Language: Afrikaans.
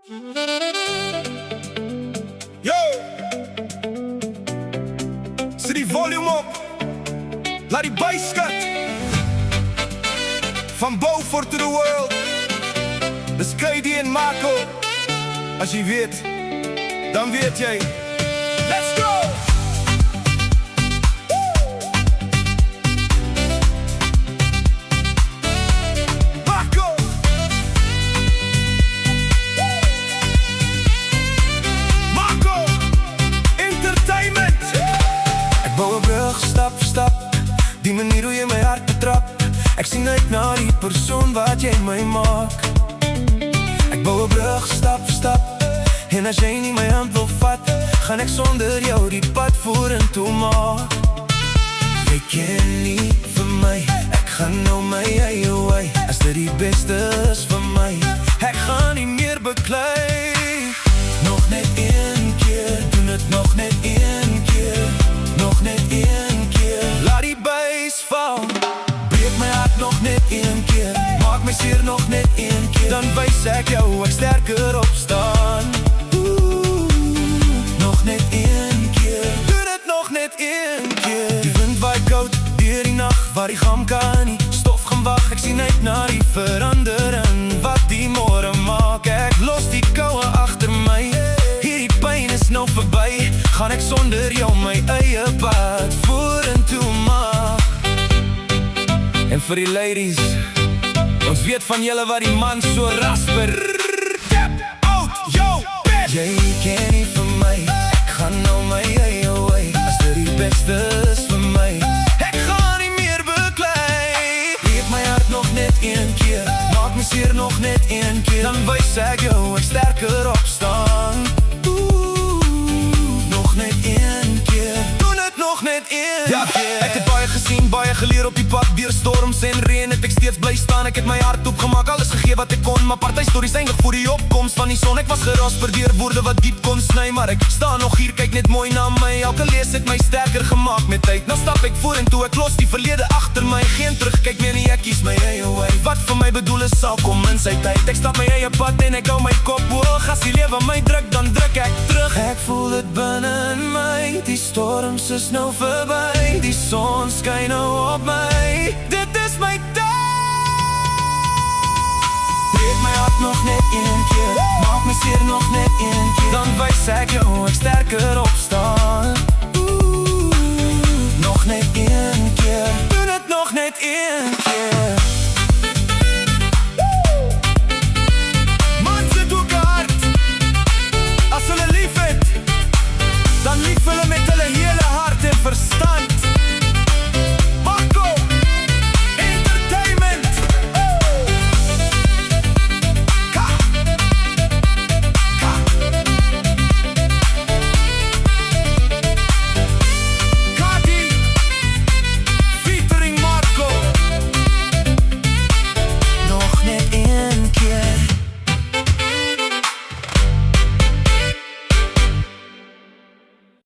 Yo! Zet die volume op. Laat die bass skat. Van Beaufort to the world. Dus KD en Marco. Als je weet, dan weet jij. Let's go! Marco! Marco! Entertainment! Ik bouw een brug, stap voor stap. Die manier hoe je mijn hart betrapt. Ik sien uit naar die persoon wat jy my maak. Ek bouw een brug, stap voor stap. En as jy nie my hand wil vat, gaan ek sonder jou die pad vorentoe maak. Jy ken nie vir my, ek gaan nou my eie way. As dit die beste is vir my, ek gaan nie meer beklei. Nog net een keer, doen het nog net een keer. Nog net een keer, laat die bass val. Breek my hart nog net een keer, maak my seer nog net een keer. Dan wys ek jou ek sterker opstaan. Nog net een keer, doen het nog net een keer. Die wind waai koud deur die nacht, waar die gam kan nie stof gaan wag. Ek sien uit na die verandering, wat die môre maak. Ek los die koue agter my, hierdie pyn is nou verby. Gaan ek sonder jou my eie pad vorentoe maak. En vir die ladies, ons weet van julle wat die man so rasper. Tap out, yo, bitch! Jy ken nie vir my, ek gaan nou my eie way. As dit die beste is vir my, ek gaan nie meer beklei. Breek my hart nog net een keer, maak my seer nog net een keer. Dan wys ek jou ek sterker opstaan. Nog net een keer, doen het nog net een keer. Ek het baie gesien, baie geleer op die pad. Deur storms en reën het ek steeds bly staan. Ek het my hart opgemaak, alles gegee wat ek kon. Maar party stories eindig voor die opkomst van die son. Ek was gerasper deur woorde wat diep kon sny. Maar ek staan nog hier, kyk net mooi na my. Elke lees het my sterker gemaakt met tyd. Nou stap ek vorentoe, ek los die verlede agter my. Geen terugkyk meer nie, ek kies my eie way. Wat vir my bedoel is sal kom in sy tyd. Ek stap my eie pad en ek hou my kop hoog. As die lewe my druk, dan druk ek terug. Ek voel dit binne in my, die storms is nou verby. Die son skyn nou op my, dit is my tyd. Breek my hart nog net een keer, maak my seer nog net een keer. Dan wys ek jou ek sterker op